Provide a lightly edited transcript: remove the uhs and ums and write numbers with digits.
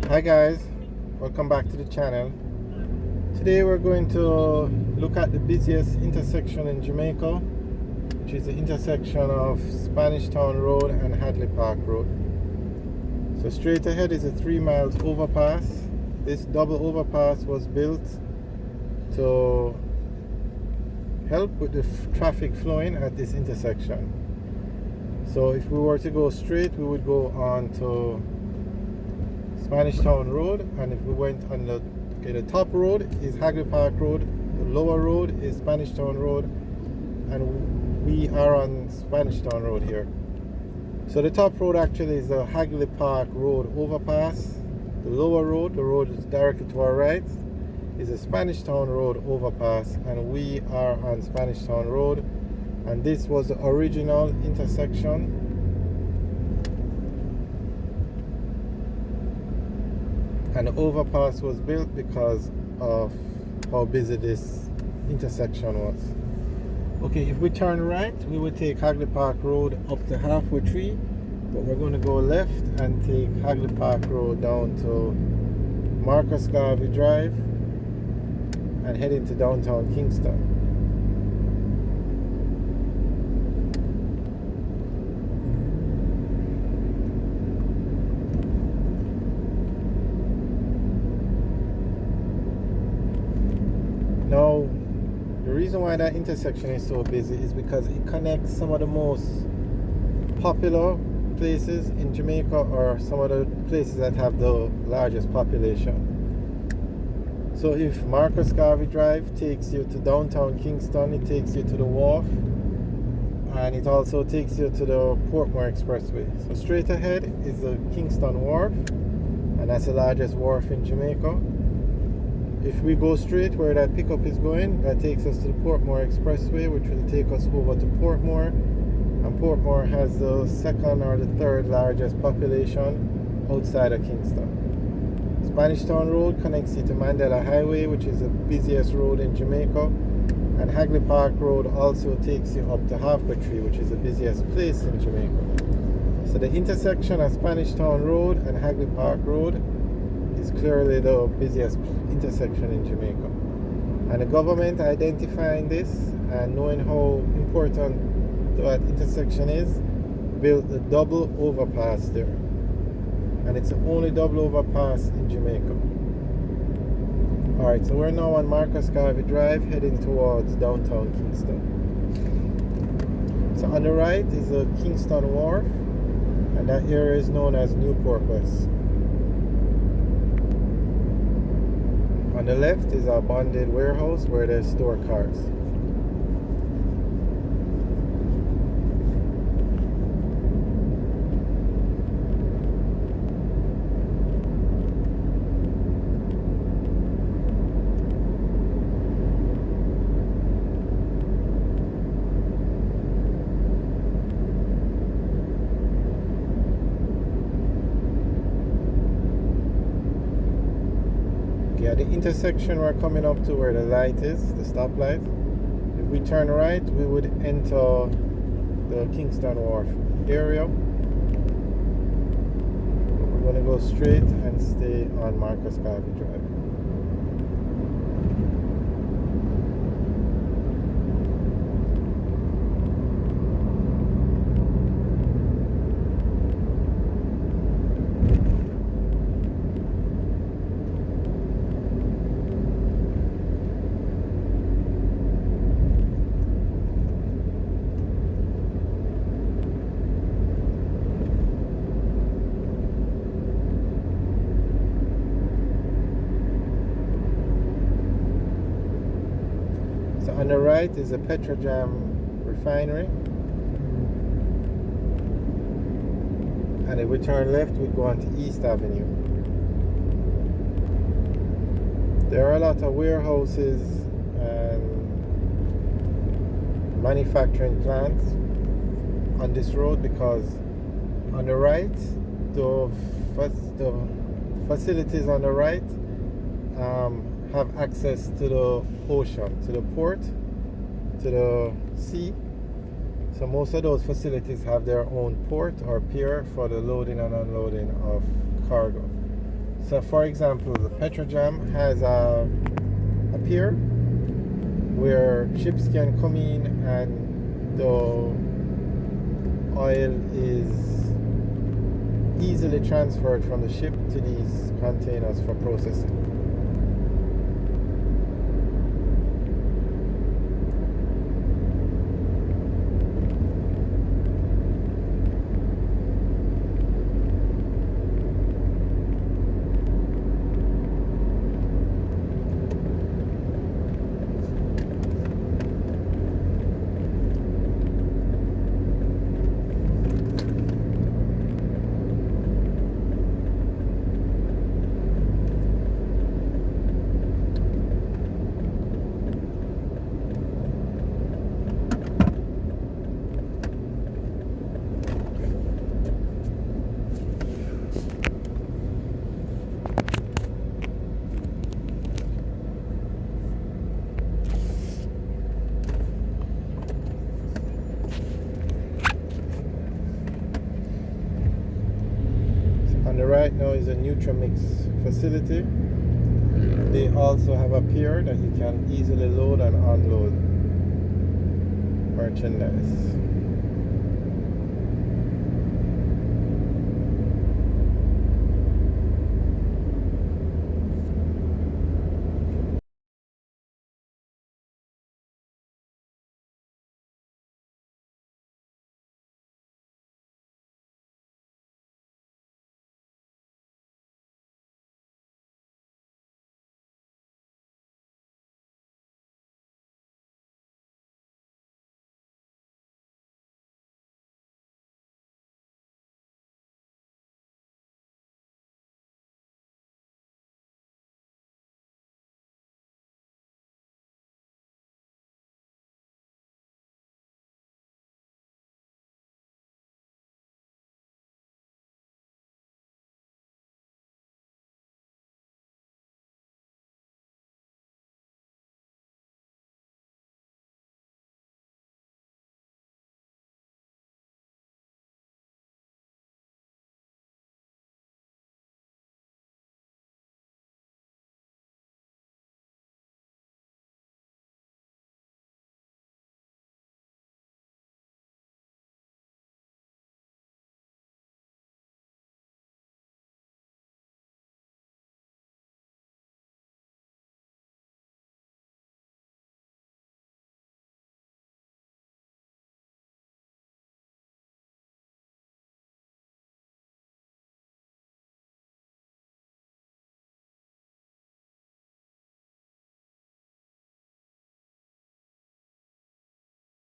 Hi guys, welcome back to the channel. Today we're going to look at the busiest intersection in Jamaica, which is the intersection of Spanish Town Road and Hagley Park Road. So straight ahead is a 3 miles overpass. This double overpass was built to help with the traffic flowing at this intersection. So if we were to go straight, we would go on to Spanish Town Road, and if we went on the top road is Hagley Park Road, the lower road is Spanish Town Road, and we are on Spanish Town Road here. So the top road actually is the Hagley Park Road overpass. The lower road, the road is directly to our right, is the Spanish Town Road overpass, and we are on Spanish Town Road, and this was the original intersection. And the overpass was built because of how busy this intersection was. Okay, if we turn right, we would take Hagley Park Road up to Halfway Tree, but we're going to go left and take Hagley Park Road down to Marcus Garvey Drive and head into downtown Kingston. Now, the reason why that intersection is so busy is because it connects some of the most popular places in Jamaica, or some of the places that have the largest population. So if Marcus Garvey Drive takes you to downtown Kingston, it takes you to the wharf, and it also takes you to the Portmore Expressway. So straight ahead is the Kingston Wharf, and that's the largest wharf in Jamaica. If we go straight where that pickup is going, that takes us to the Portmore Expressway, which will take us over to Portmore. And Portmore has the second or the third largest population outside of Kingston. Spanish Town Road connects you to Mandela Highway, which is the busiest road in Jamaica. And Hagley Park Road also takes you up to Halfway Tree, which is the busiest place in Jamaica. So the intersection of Spanish Town Road and Hagley Park Road is clearly the busiest intersection in Jamaica. And the government identifying this and knowing how important that intersection is, built the double overpass there. And it's the only double overpass in Jamaica. Alright, so we're now on Marcus Garvey Drive heading towards downtown Kingston. So on the right is the Kingston Wharf, and that area is known as Newport West. On the left is our bonded warehouse where they store cars. Yeah, the intersection we're coming up to where the light is, the stoplight. If we turn right, we would enter the Kingston Wharf area. We're going to go straight and stay on Marcus Garvey Drive. On the right is a Petrojam refinery, and if we turn left, we go on to East Avenue. There are a lot of warehouses and manufacturing plants on this road, because on the right, the facilities on the right have access to the ocean, to the port, to the sea. So most of those facilities have their own port or pier for the loading and unloading of cargo. So for example, the Petrojam has a pier where ships can come in and the oil is easily transferred from the ship to these containers for processing. On the right now is a Nutramix facility. They also have a pier that you can easily load and unload merchandise.